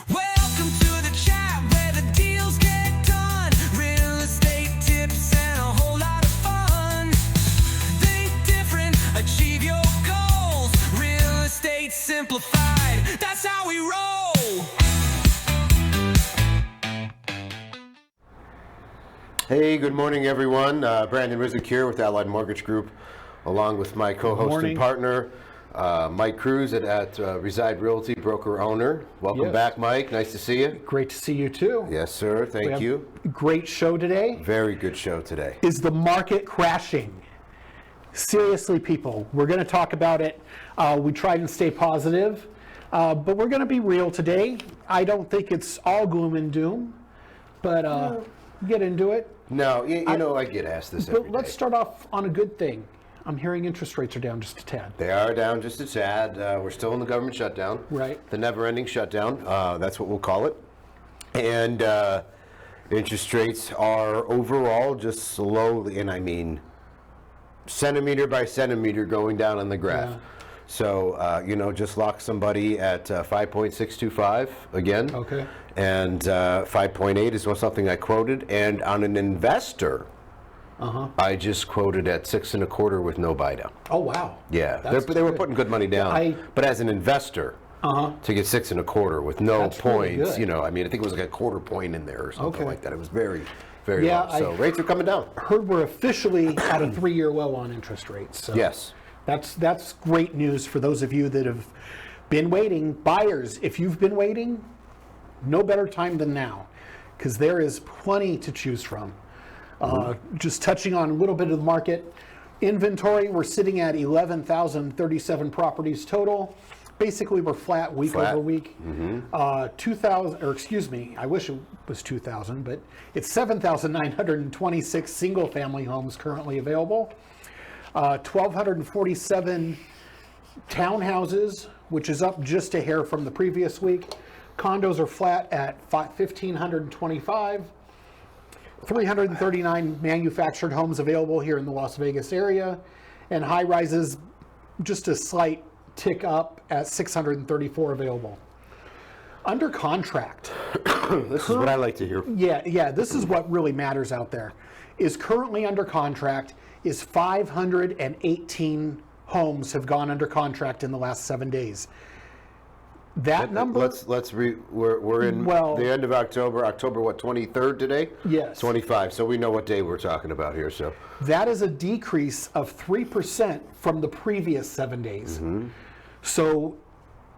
Welcome to the chat where the deals get done. Real estate tips and a whole lot of fun. Think different, achieve your goals. Real estate simplified, that's how we roll. Hey, good morning, everyone. Brandon Rizek here with Allied Mortgage Group, along with my co-host Morning. and partner, Mike Cruz at Reside Realty, broker owner. Welcome Yes. back, Mike. Nice to see you. Great to see you too. Yes, sir. We Thank have you. a Great show today. Very good show today. Is the market crashing? Seriously, people, we're going to talk about it. We tried and stay positive, but we're going to be real today. I don't think it's all gloom and doom, but get into it. No, you know I get asked this every But let's day. start off on a good thing. I'm hearing interest rates are down just a tad. They are down just a tad. We're still in the government shutdown. Right. The never-ending shutdown. That's what we'll call it. And interest rates are overall just slowly, and I mean centimeter by centimeter, going down on the graph. Yeah. So, just lock somebody at 5.625 again. Okay. And 5.8 is something I quoted. And on an investor, I just quoted at 6 1/4 with no buy down. Oh, wow. Yeah, That's they were good. putting good money down. But as an investor, to get 6 1/4 with no That's really points, good. I think it was like a quarter point in there or something Okay. like that. It was very, very Yeah, low. So rates are coming down. Heard we're officially at a 3-year low on interest rates. So. Yes. That's great news for those of you that have been waiting. Buyers, if you've been waiting, no better time than now, because there is plenty to choose from. Just touching on a little bit of the market. Inventory, we're sitting at 11,037 properties total. Basically, we're flat week Flat. over week. 2,000, or excuse me, I wish it was 2,000, but it's 7,926 single-family homes currently available. 1,247 townhouses, which is up just a hair from the previous week. Condos are flat at 1,525. 339 manufactured homes available here in the Las Vegas area. And high rises, just a slight tick up at 634 available. Under contract. This is what I like to hear. Yeah, this is what really matters out there. Is currently under contract is 518 homes have gone under contract in the last 7 days. That number, We're in the end of October. October, what, 23rd today? Yes. 25. So we know what day we're talking about here. So that is a decrease of 3% from the previous 7 days. So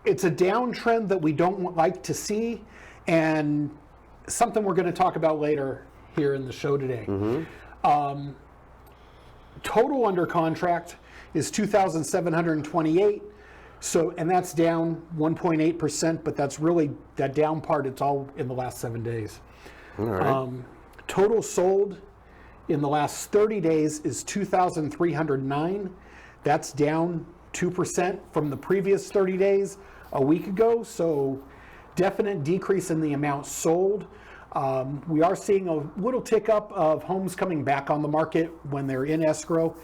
it's a downtrend that we don't like to see, and something we're going to talk about later here in the show today. Total under contract is 2,728. So, and that's down 1.8%, but that's really, that down part, it's all in the last 7 days. all right. Total sold in the last 30 days is 2,309. That's down 2% from the previous 30 days a week ago. So definite decrease in the amount sold. We are seeing a little tick up of homes coming back on the market when they're in escrow.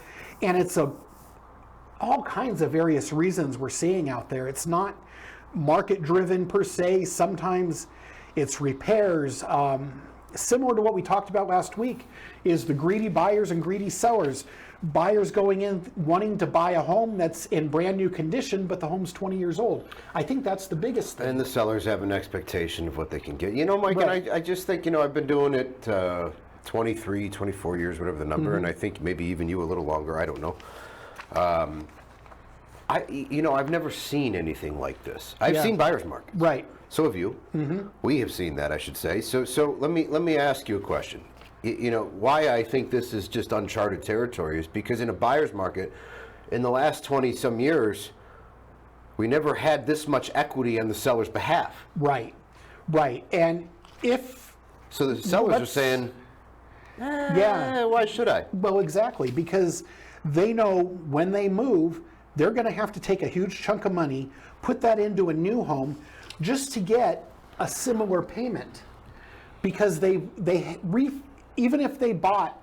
And it's all kinds of various reasons we're seeing out there. It's not market driven per se. Sometimes it's repairs. Similar to what we talked about last week is the greedy buyers and greedy sellers. Buyers going in wanting to buy a home that's in brand new condition, but the home's 20 years old. I think that's the biggest thing. And the sellers have an expectation of what they can get. Mike, Right. and I just think, I've been doing it 23, 24 years, whatever the number, and I think maybe even you a little longer, I don't know. I've never seen anything like this. I've Yeah. seen buyer's markets. Right. So have you. We have seen that, I should say. So let me ask you a question. Why I think this is just uncharted territory is because in a buyer's market, in the last 20 some years, we never had this much equity on the seller's behalf. Right. And So the sellers are let's- saying, yeah, why should I? well, exactly, because they know when they move, they're going to have to take a huge chunk of money, put that into a new home just to get a similar payment. Because even if they bought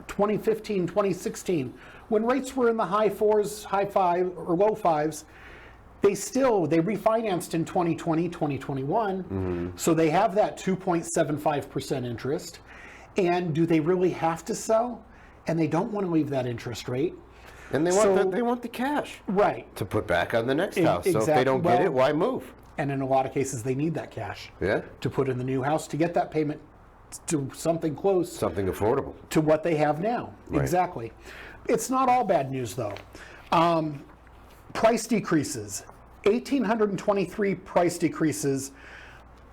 2015, 2016, when rates were in the high 4s, high 5 or low 5s, they refinanced in 2020, 2021, so they have that 2.75% interest. And do they really have to sell? And they don't want to leave that interest rate. And they want the cash Right. to put back on the next house. So if exactly. they don't get it, Well- why move? And in a lot of cases, they need that cash Yeah, to put in the new house to get that payment to something close something affordable. to what they have now. Right. Exactly. It's not all bad news, though. Price decreases. 1,823 price decreases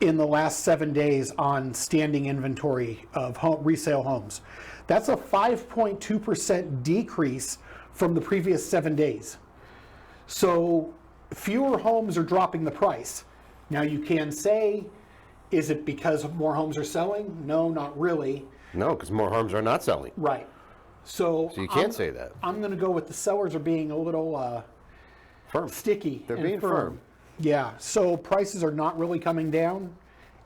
in the last 7 days on standing inventory of resale homes. That's a 5.2% decrease from the previous 7 days. So fewer homes are dropping the price. Now you can say, is it because more homes are selling? No, not really. No, because more homes are not selling. Right. So You can't say that. I'm going to go with the sellers are being a little Firm. sticky. They're and being firm. Yeah. So prices are not really coming down,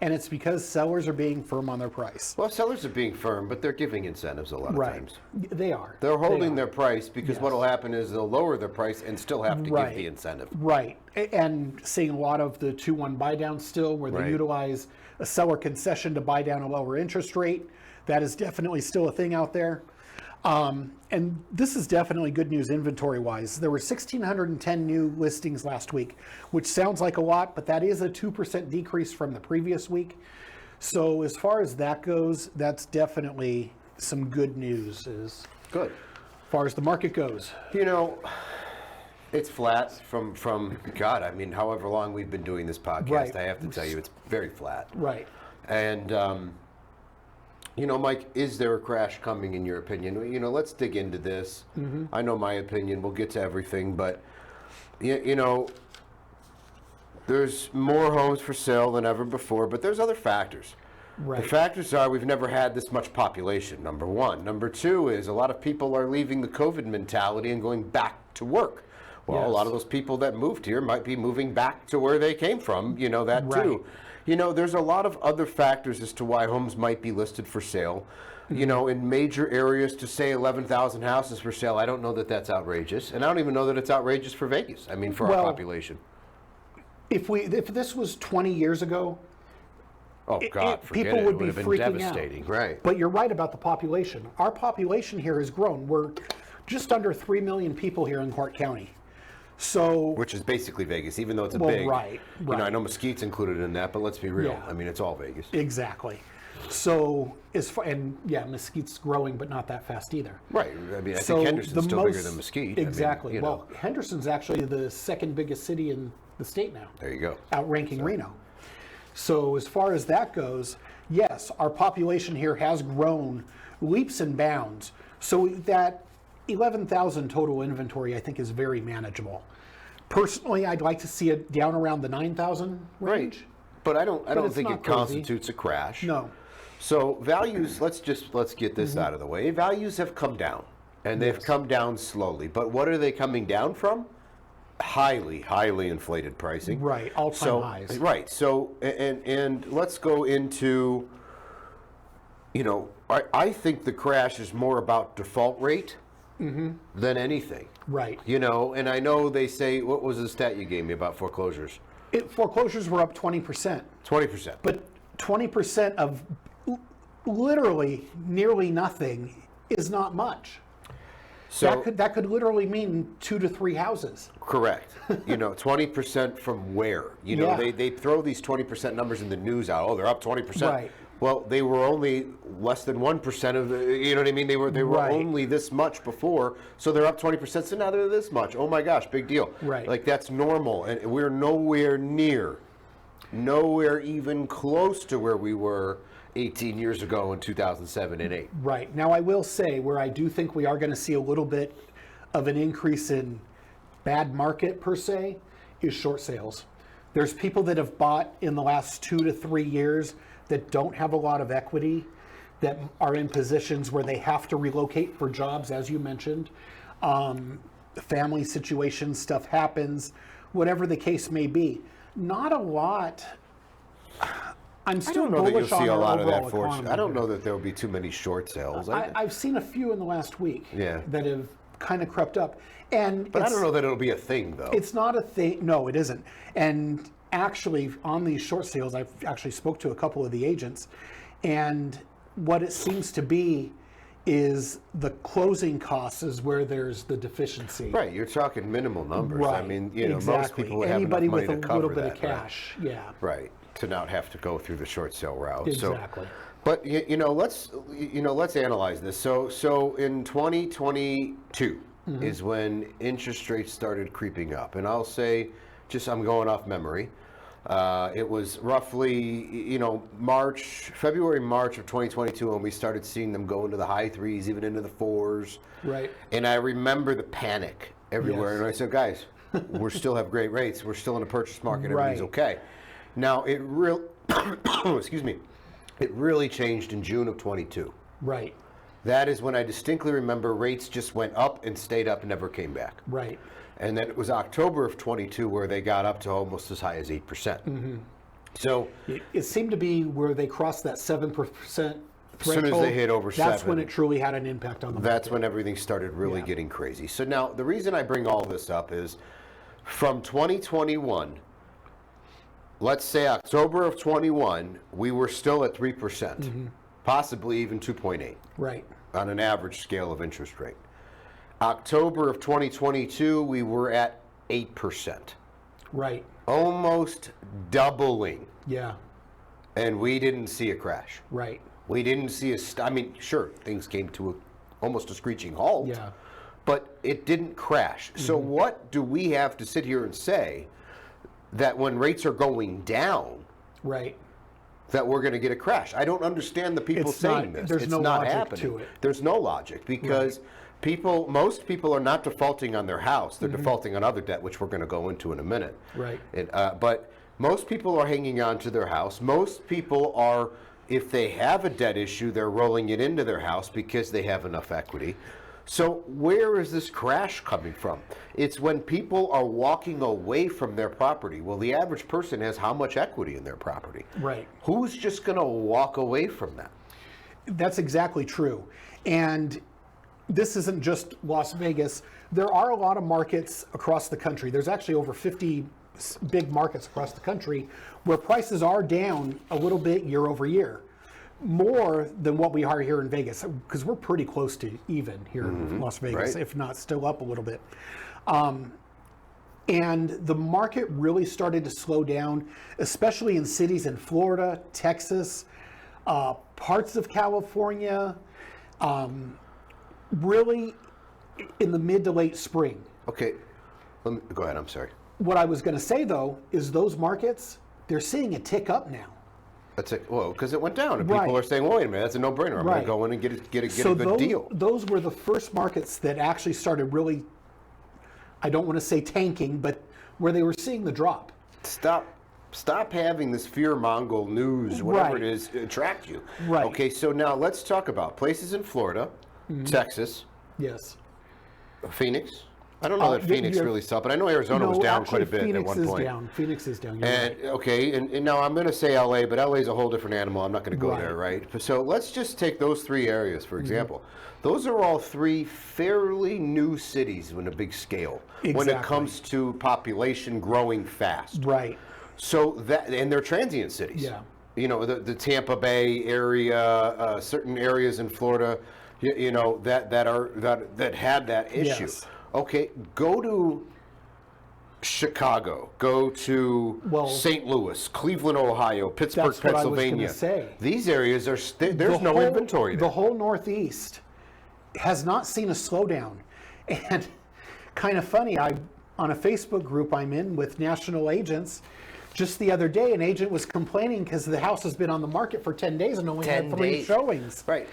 and it's because sellers are being firm on their price. Well, sellers are being firm, but they're giving incentives a lot of Right. times. They are. They're holding They their are. price because Yes. what will happen is they'll lower their price and still have to Right. give the incentive. Right. And seeing a lot of the 2-1 buy down still, where they Right. utilize a seller concession to buy down a lower interest rate. That is definitely still a thing out there. And this is definitely good news inventory wise. There were 1,610 new listings last week, which sounds like a lot, but that is a 2% decrease from the previous week. So as far as that goes, that's definitely some good news as Good. far as the market goes. You know, it's flat from God. I mean, however long we've been doing this podcast, Right. I have to tell you, it's very flat. Right. And you know, Mike, is there a crash coming in your opinion? You know, let's dig into this. I know my opinion. We'll get to everything, but you know, there's more homes for sale than ever before, but there's other factors. Right. The factors are we've never had this much population, number one. Number two is a lot of people are leaving the COVID mentality and going back to work. Well, a Yes. lot of those people that moved here might be moving back to where they came from, you know, that Right. too. You know, there's a lot of other factors as to why homes might be listed for sale. You know, in major areas to say 11,000 houses for sale, I don't know that that's outrageous. And I don't even know that it's outrageous for Vegas. I mean, for Well, our population. If this was 20 years ago, Oh, God, forget people it. would It be would have been freaking devastating. out. Right. But you're right about the population. Our population here has grown. We're just under 3 million people here in Clark County. So, Which is basically Vegas, even though it's a Well, big. right, You know, I right. know Mesquite's included in that, but let's be real. Yeah. I mean, it's all Vegas. exactly. So, and yeah, Mesquite's growing, but not that fast either. Right. I mean, I So think Henderson's the still bigger most- than Mesquite. I mean, Exactly. you know, Well, Henderson's actually the second biggest city in the state now, there you go. outranking Reno. So as far as that goes, yes, our population here has grown leaps and bounds. So that 11,000 total inventory, I think, is very manageable. Personally, I'd like to see it down around the 9,000 range. But I don't it's think not it crazy. constitutes a crash. No. So values, let's get this Mm-hmm. out of the way. Values have come down, and they've come down slowly. But what are they coming down from? Highly, highly inflated pricing. Right, all-time highs. Right. So, and let's go into, you know, I think the crash is more about default rate than anything. Right. You know, and I know they say, what was the stat you gave me about foreclosures? Foreclosures were up 20%. 20%. But 20% of literally nearly nothing is not much. So That could literally mean 2 to 3 houses. correct. You know, 20% from where? You know, Yeah. they throw these 20% numbers in the news out. Oh, they're up 20%. Right. Well, they were only less than 1% of the, you know what I mean? They were Right. only this much before, so they're up 20%. So now they're this much. Oh my gosh, big deal. Right. Like that's normal, and we're nowhere even close to where we were 18 years ago in 2007 and 8. Right. Now, I will say where I do think we are going to see a little bit of an increase in bad market per se is short sales. There's people that have bought in the last 2 to 3 years that don't have a lot of equity, that are in positions where they have to relocate for jobs, as you mentioned. Family situations, stuff happens, whatever the case may be. Not a lot. I'm I still don't know that you'll bullish on see a our lot of that overall economy I don't here. know that there will be too many short sales. I've seen a few in the last week Yeah. that have kind of crept up. And But I it's- don't know that it'll be a thing, though. it's not a thing. No, it isn't. And actually, on these short sales, I've actually spoke to a couple of the agents, and what it seems to be is the closing costs is where there's the deficiency. Right, you're talking minimal numbers. Right. I mean, you know, most exactly. people would have Anybody enough money with a to cover little bit that, of cash. Yeah. Right, to not have to go through the short sale route. Exactly. So, but let's analyze this. So in 2022 Mm-hmm. is when interest rates started creeping up, and I'll say, I'm going off memory. It was roughly, February, March of 2022 when we started seeing them go into the high threes, even into the fours. Right. And I remember the panic everywhere. Yes. And I said, guys, we still have great rates. We're still in a purchase market. Everything's Right. okay. Now, excuse me, it really changed in June of 22. Right. That is when I distinctly remember rates just went up and stayed up and never came back. Right. And then it was October of 22 where they got up to almost as high as 8%. Mm-hmm. So It seemed to be where they crossed that 7% threshold. As soon as they hit over that's 7, when it truly had an impact on the that's market. when everything started really Yeah. getting crazy. So now the reason I bring all this up is from 2021, let's say October of 21, we were still at 3%, Mm-hmm. possibly even 2.8 Right. on an average scale of interest rate. October of 2022, we were at 8%, Right. almost doubling, Yeah. and we didn't see a crash. Right. We didn't see I mean, sure, things came to almost a screeching halt, Yeah. but it didn't crash. So what do we have to sit here and say that when rates are going down, Right. that we're going to get a crash? I don't understand the people It's saying not- this. there's It's no not logic happening. to it. There's no logic because most people are not defaulting on their house. They're defaulting on other debt, which we're going to go into in a minute. Right. But most people are hanging on to their house. Most people are, if they have a debt issue, they're rolling it into their house because they have enough equity. So where is this crash coming from? It's when people are walking away from their property. Well, the average person has how much equity in their property? Right. Who's just going to walk away from that? That's exactly true. And this isn't just Las Vegas. There are a lot of markets across the country. There's actually over 50 big markets across the country where prices are down a little bit year over year, more than what we are here in Vegas, because we're pretty close to even here in Las Vegas, right. if not still up a little bit. And the market really started to slow down, especially in cities in Florida, Texas, parts of California, really in the mid to late spring. Okay, go ahead. I'm sorry. What I was going to say though is those markets, they're seeing a tick up now. That's it. Well, because it went down, and Right. people are saying, "Well, wait a minute, that's a no-brainer. I'm going Right. to go in and get a So good those, deal." those were the first markets that actually started really, I don't want to say tanking, but where they were seeing the drop. Stop having this fear-mongering news, whatever Right. it is, attract you. Right. Okay, so now let's talk about places in Florida, Texas, Yes. Phoenix. I don't know that Phoenix really saw, but I know Arizona was down quite a bit Phoenix at one is point. down. Phoenix is down. You're And right. okay, and now I'm going to say LA, but LA is a whole different animal. I'm not going to go Right. there, right? So let's just take those three areas, for example. Those are all three fairly new cities on a big scale when it Exactly. comes to population growing fast. Right. So that, and they're transient cities. Yeah. You know, the Tampa Bay area, certain areas in Florida, that had that issue. Yes. Okay, go to Chicago, go to Well, St. Louis, Cleveland, Ohio, Pittsburgh, That's what I was gonna Pennsylvania. say. These areas are there's no inventory there. The whole Northeast has not seen a slowdown. And kind of funny, on a Facebook group I'm in with national agents, just the other day, an agent was complaining because the house has been on the market for 10 days and only 10 had 3 days. showings. Right.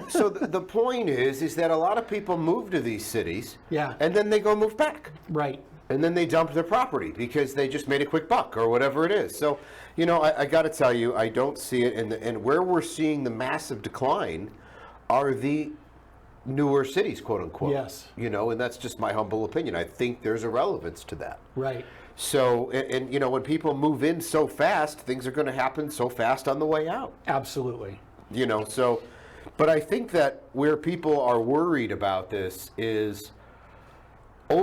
So the point is that a lot of people move to these cities, Yeah. and then they go move back. Right. And then they dump their property because they just made a quick buck or whatever it is. So, I got to tell you, I don't see it. And where we're seeing the massive decline are the newer cities, quote unquote. Yes. And that's just my humble opinion. I think there's a relevance to that. Right. So, and when people move in so fast, things are going to happen so fast on the way out. Absolutely. So, but I think that where people are worried about this is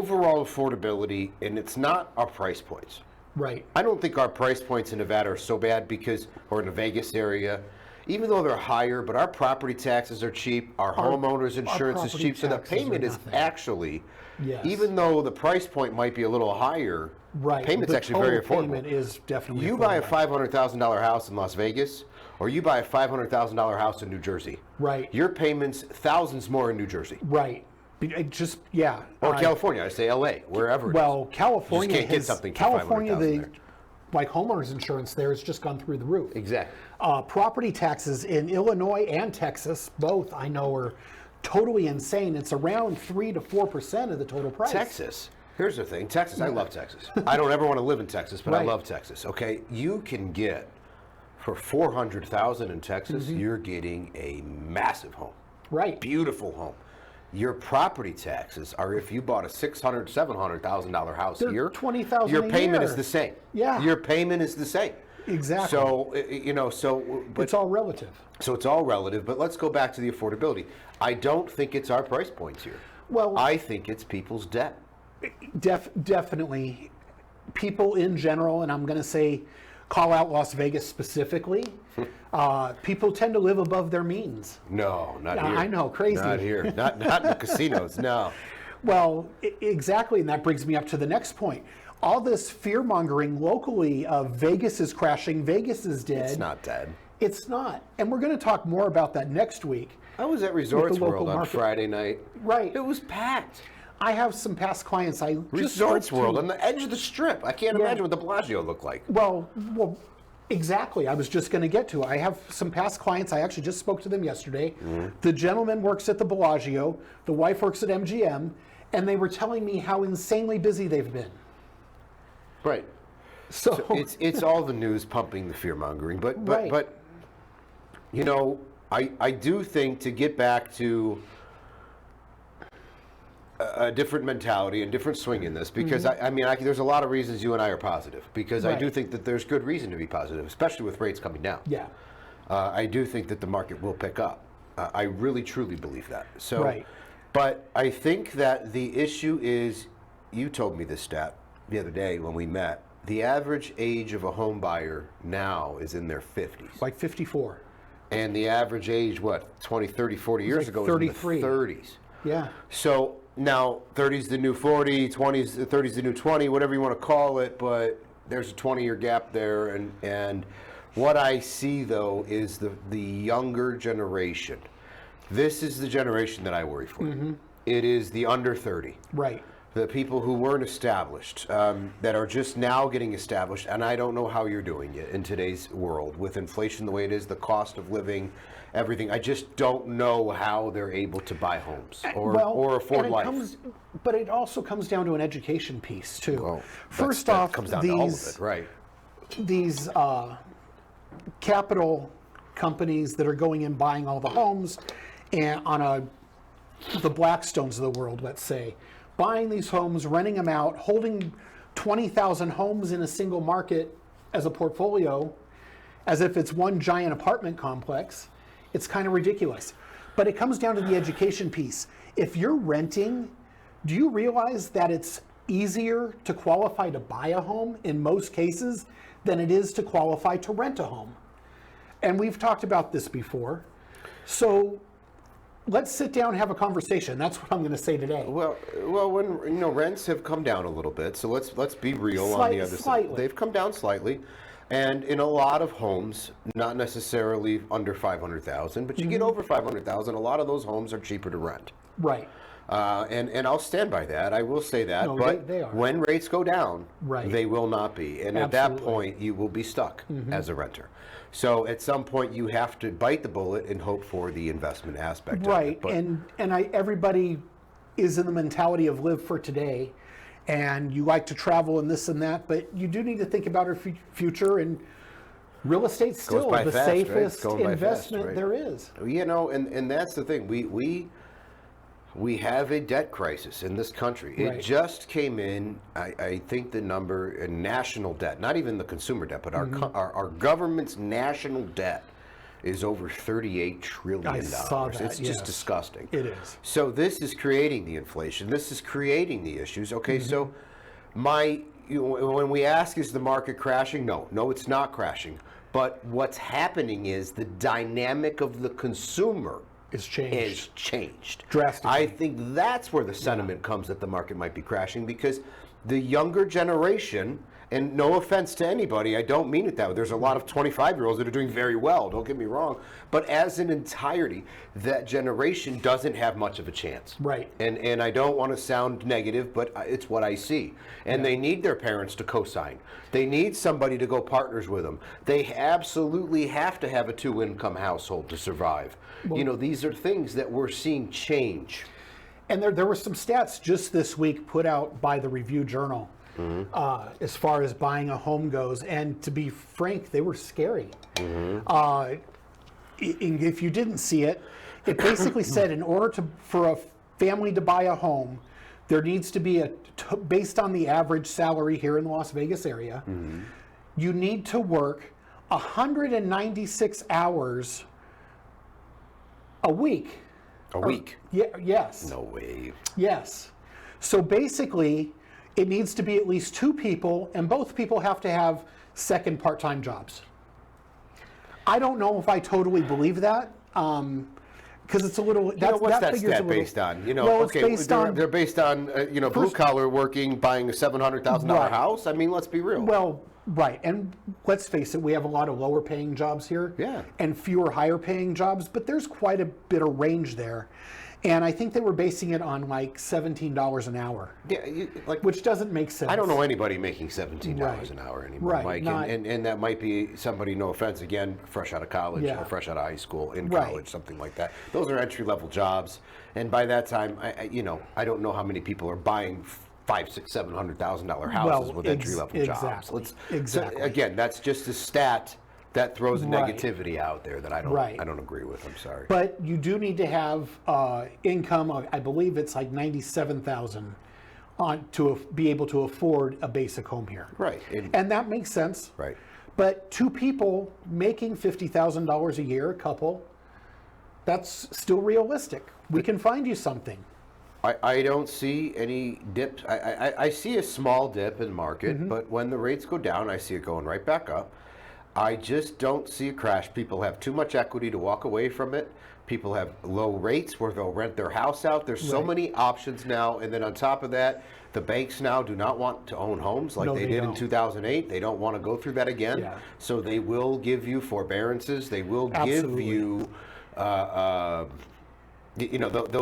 overall affordability, and it's not our price points. Right. I don't think our price points in Nevada are so bad because, or in the Vegas area, even though they're higher, but our property taxes are cheap, our homeowners insurance is property cheap, so the taxes are payment is nothing. actually, Yes. even though the price point might be a little higher, Right. payment's The actually very total affordable. payment is definitely You buy a affordable. $500,000 house in Las Vegas, or you buy a $500,000 house in New Jersey. Right. Your payment's thousands more in New Jersey. Right. It just, yeah. Or California, I say LA, wherever it is. Well, California can't get has, something for California, $500,000 the there. like homeowners insurance there has just gone through the roof. Exactly. Property taxes in Illinois and Texas, both I know are totally insane. It's around 3 to 4% of the total price. Texas. Here's the thing. Texas, I love Texas. I don't ever want to live in Texas, but I Right. love Texas. Okay, you can get for $400,000 in Texas, Mm-hmm. you're getting a massive home, Right. beautiful home. Your property taxes are if you bought a $600,000, $700,000 house They're here, $20,000 your a payment year. is the same. Yeah. your payment is the same. Exactly. So but It's all relative. so it's all relative. But let's go back to the affordability. I don't think it's our price points here. Well- I think it's people's debt. Definitely, people in general, and I'm going to say, call out Las Vegas specifically. People tend to live above their means. No, not Yeah, here. I know, crazy. Not here. Not in the casinos. No. Well, exactly, and that brings me up to the next point. All this fear mongering locally of Vegas is crashing, Vegas is dead. It's not dead. It's not, and we're going to talk more about that next week. I was at Resorts local World on market. Friday night. Right. It was packed. I have some past clients. I just Resorts spoke to- World on the edge of the strip. I can't Yeah. imagine what the Bellagio looked like. Well, exactly. I was just going to get to it. I have some past clients. I actually just spoke to them yesterday. The gentleman works at the Bellagio. The wife works at MGM, and they were telling me how insanely busy they've been. Right. So, It's all the news pumping the fear mongering, but Right. you know, I do think to get back to a different mentality and different swing in this, because I mean there's a lot of reasons you and I are positive, because I do Right. think that there's good reason to be positive, especially with rates coming down. yeah, I do think that the market will pick up. I really truly believe that. So, Right. but I think that the issue is, you told me this stat the other day when we met. The average age of a home buyer now is in their 50s. like 54. And the average age, what, 20, 30, 40 years like ago, 33. was in the 30s. Yeah, So now 30's the new 40, 30's the new 20, whatever you want to call it, but there's a 20-year gap there. And what I see, though, is the younger generation. This is the generation that I worry for. It is the under 30. right. The people who weren't established, that are just now getting established, and I don't know how you're doing it in today's world with inflation the way it is, the cost of living, everything. I just don't know how they're able to buy homes or afford and it life. But it also comes down to an education piece too. Well, First that off, comes down to all of it, right? these capital companies that are going and buying all the homes, and the Blackstones of the world, let's say, buying these homes, renting them out, holding 20,000 homes in a single market as a portfolio, as if it's one giant apartment complex. It's kind of ridiculous. But it comes down to the education piece. If you're renting, do you realize that it's easier to qualify to buy a home in most cases than it is to qualify to rent a home? And we've talked about this before. So let's sit down and have a conversation. That's what I'm going to say today. Well, when rents have come down a little bit, so let's be real on the other side. Slightly. They've come down slightly, and in a lot of homes, not necessarily under 500,000, but you get over 500,000. A lot of those homes are cheaper to rent. Right. And I'll stand by that. I will say that. No, but they are. when rates go down, Right. they will not be. And at that Absolutely. point, you will be stuck as a renter. So at some point, you have to bite the bullet and hope for the investment aspect Right. of it. But Everybody is in the mentality of live for today, and you like to travel and this and that, but you do need to think about our future, and real estate's Goes still by the fast, right? It's safest going by fast, investment right? there is. and that's the thing. We have a debt crisis in this country. It Right. just came in. I think the number in national debt, not even the consumer debt, but our government's national debt is over $38 trillion. I saw that, It's just yes. disgusting. It is. So this is creating the inflation. This is creating the issues. Okay, Mm-hmm. so when we ask, is the market crashing? No, it's not crashing. But what's happening is the dynamic of the consumer It's changed. is changed Drastically. I think that's where the sentiment comes that the market might be crashing, because the younger generation, and no offense to anybody, I don't mean it that way. There's a lot of 25-year-olds that are doing very well, don't get me wrong. But as an entirety, that generation doesn't have much of a chance. Right. And I don't want to sound negative, but it's what I see. And they need their parents to co-sign. They need somebody to go partners with them. They absolutely have to have a 2-income household to survive. These are things that we're seeing change. And there were some stats just this week put out by the Review Journal as far as buying a home goes. And to be frank, they were scary. If you didn't see it, it basically said in order for a family to buy a home, there needs to be based on the average salary here in the Las Vegas area, you need to work 196 hours a week. A week? Yes. No way. Yes. So basically, it needs to be at least 2 people, and both people have to have second part-time jobs. I don't know if I totally believe that, because it's a little. What's that figure's stat a little- based on? Well, it's based on. they're based on blue collar working, buying a $700,000 Right. house. I mean, let's be real. Well, right, and let's face it, we have a lot of lower paying jobs here, Yeah. and fewer higher paying jobs, but there's quite a bit of range there. And I think they were basing it on like $17 an hour, yeah, which doesn't make sense. I don't know anybody making $17 Right. an hour anymore, Right, Mike. not- And that might be somebody, no offense, again, fresh out of college Yeah. or fresh out of high school, in Right. college, something like that. Those are entry level jobs, and by that time, I don't know how many people are buying $500,000, $600,000, $700,000 houses Well, with entry level jobs. exactly, So exactly. again, that's just a stat that throws Right. negativity out there that I don't agree with. I'm sorry. But you do need to have income of, I believe it's like 97,000 on to be able to afford a basic home here. Right. And that makes sense. Right. But 2 people making $50,000 a year, a couple, that's still realistic. We can find you something. I don't see any dips. I see a small dip in the market, Mm-hmm. but when the rates go down, I see it going right back up. I just don't see a crash. People have too much equity to walk away from it. People have low rates where they'll rent their house out. There's so Right. many options now. And then on top of that, the banks now do not want to own homes like No, they they did in don't. 2008. They don't want to go through that again. Yeah. So they will give you forbearances. They will Absolutely.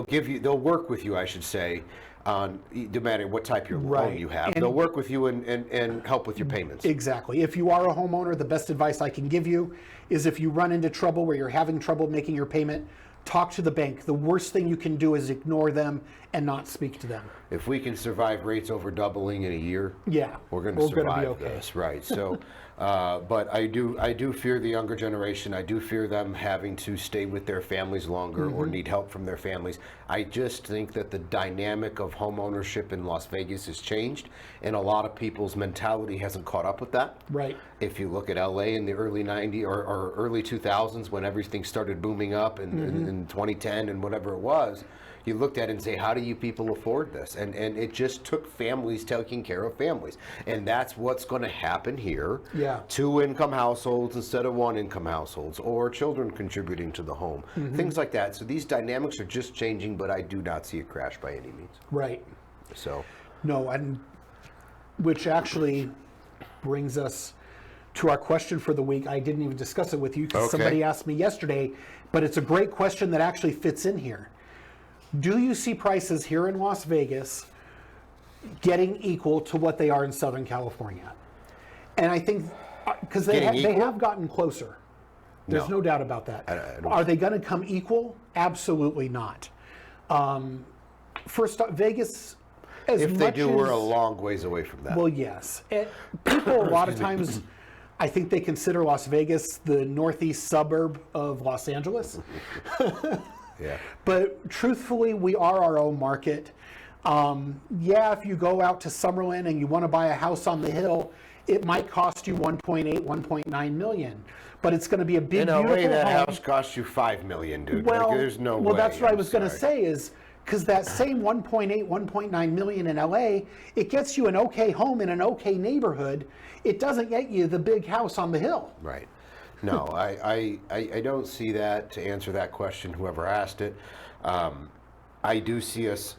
give you they'll work with you, I should say, on no matter what type of Right. loan you have. And- They'll work with you and help with your payments. Exactly. If you are a homeowner, the best advice I can give you is if you run into trouble where you're having trouble making your payment, talk to the bank. The worst thing you can do is ignore them and not speak to them. If we can survive rates over doubling in a year, Yeah, we're going to we're gonna survive be okay. this, right? So, but I do fear the younger generation. I do fear them having to stay with their families longer or need help from their families. I just think that the dynamic of home ownership in Las Vegas has changed, and a lot of people's mentality hasn't caught up with that. Right. If you look at LA in the early 90s or early 2000s when everything started booming up in 2010 and whatever it was, you looked at it and say, how do you people afford this? And it just took families taking care of families. And that's what's going to happen here. Yeah. 2-income households instead of 1-income households, or children contributing to the home, things like that. So these dynamics are just changing, but I do not see a crash by any means. Right. So No, and which actually brings us to our question for the week. I didn't even discuss it with you because Okay. somebody asked me yesterday, but it's a great question that actually fits in here. Do you see prices here in Las Vegas getting equal to what they are in Southern California? And I think because they Getting equal? have gotten closer. There's No. no doubt about that. I don't- Are they going to come equal? Absolutely not. First, Vegas, as if they much do, as, we're a long ways away from that. well, yes. People a lot of times, I think they consider Las Vegas the northeast suburb of Los Angeles. yeah. But truthfully, we are our own market. Yeah, if you go out to Summerlin and you want to buy a house on the hill, it might cost you 1.8, 1.9 million, but it's going to be a big, In LA, beautiful that home. house costs you $5 million, dude. Well, Like, there's no way. well, that's what I I'm was going to sorry. say is because that same 1.8, 1.9 million in LA, it gets you an okay home in an okay neighborhood. It doesn't get you the big house on the hill. Right. No, I don't see that. To answer that question, whoever asked it, I do see us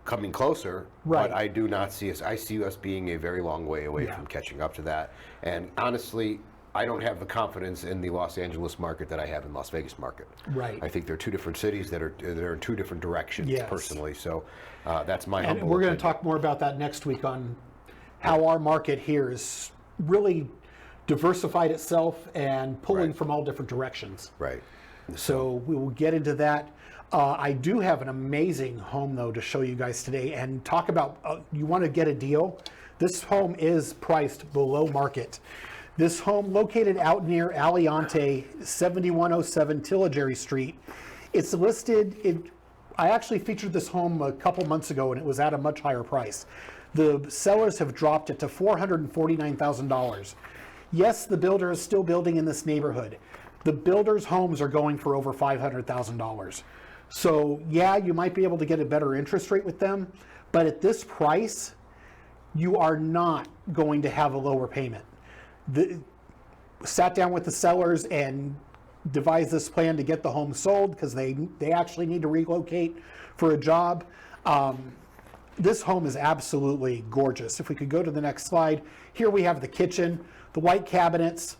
coming closer, Right. but I do not see us. I see us being a very long way away Yeah. from catching up to that. And honestly, I don't have the confidence in the Los Angeles market that I have in Las Vegas market. Right. I think they're two different cities that are in two different directions. Yes. Personally, so that's my. And humble we're going to opinion. talk more about that next week on how our market here is really diversified itself and pulling Right. from all different directions. Right. So we will get into that. I do have an amazing home though to show you guys today and talk about, you want to get a deal? This home is priced below market. This home located out near Aliante, 7107 Tillagary Street. It's listed, I actually featured this home a couple months ago and it was at a much higher price. The sellers have dropped it to $449,000. Yes, the builder is still building in this neighborhood. The builders' homes are going for over $500,000. So yeah, you might be able to get a better interest rate with them, but at this price, you are not going to have a lower payment. Sat down with the sellers and devised this plan to get the home sold because they actually need to relocate for a job. This home is absolutely gorgeous. If we could go to the next slide. Here we have the kitchen, the white cabinets,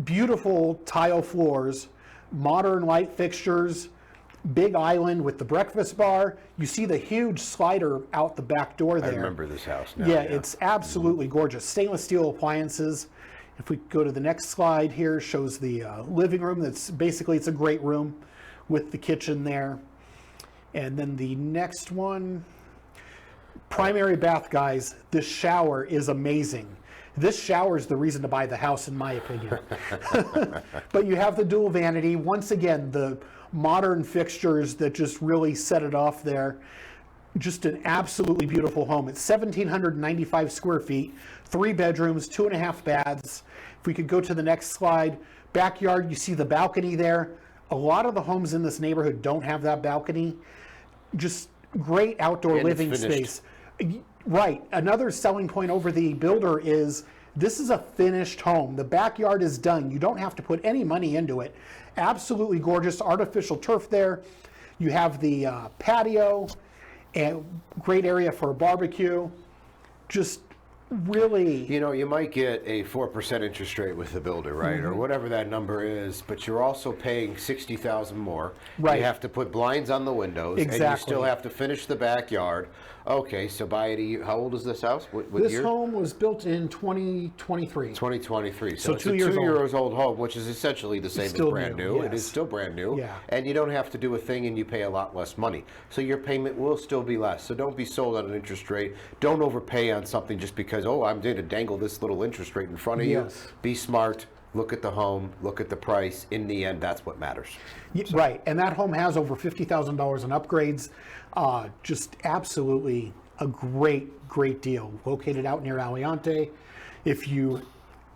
beautiful tile floors, modern light fixtures, big island with the breakfast bar. You see the huge slider out the back door there. I remember this house now. Yeah, it's absolutely gorgeous. Stainless steel appliances. If we go to the next slide here, shows the living room. That's basically, it's a great room with the kitchen there. And then the next one, primary bath, guys. This shower is amazing. This shower is the reason to buy the house, in my opinion. But you have the dual vanity. Once again, the modern fixtures that just really set it off there. Just an absolutely beautiful home. It's 1,795 square feet, 3 bedrooms, 2.5 baths. If we could go to the next slide, backyard, you see the balcony there. A lot of the homes in this neighborhood don't have that balcony. Just great outdoor And it's living finished. space. Right. Another selling point over the builder is this is a finished home. The backyard is done. You don't have to put any money into it. Absolutely gorgeous artificial turf there. You have the patio and great area for a barbecue. Just really, You know, you might get a 4% interest rate with the builder, right, or whatever that number is, but you're also paying $60,000 more. Right. You have to put blinds on the windows, and you Exactly. still have to finish the backyard. Okay, so by it, how old is this house? What this year? home was built in 2023. 2023. So it's 2 a years 2 old. years old home, which is essentially the same as still brand new, new. It yes. is still brand new. Yeah. And you don't have to do a thing, and you pay a lot less money. So your payment will still be less. So don't be sold on an interest rate. Don't overpay on something just because, oh, I'm going to dangle this little interest rate in front of Yes. you. Be smart. Look at the home. Look at the price. In the end, that's what matters. Right, and that home has over $50,000 in upgrades. Just absolutely a great deal. Located out near Aliante. If you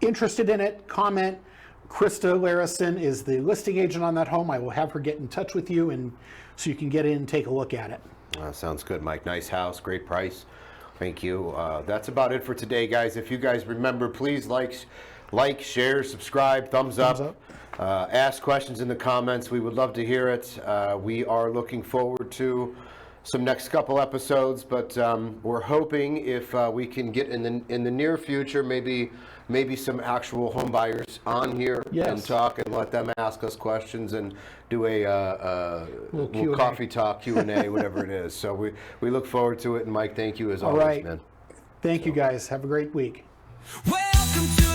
interested in it, comment. Krista Larison is the listing agent on that home. I will have her get in touch with you, and so you can get in and take a look at it. Sounds good, Mike. Nice house, great price. Thank you. That's about it for today, guys. If you guys remember, please like, share, subscribe, thumbs up. Ask questions in the comments. We would love to hear it. We are looking forward to some next couple episodes, but we're hoping if we can get in the near future, maybe some actual home buyers on here and Yes. talk and let them ask us questions and do a Little little Q&A. coffee talk, Q&A, whatever it is. So we look forward to it, and Mike, thank you as All always, right. man. Thank you guys. Have a great week. Welcome to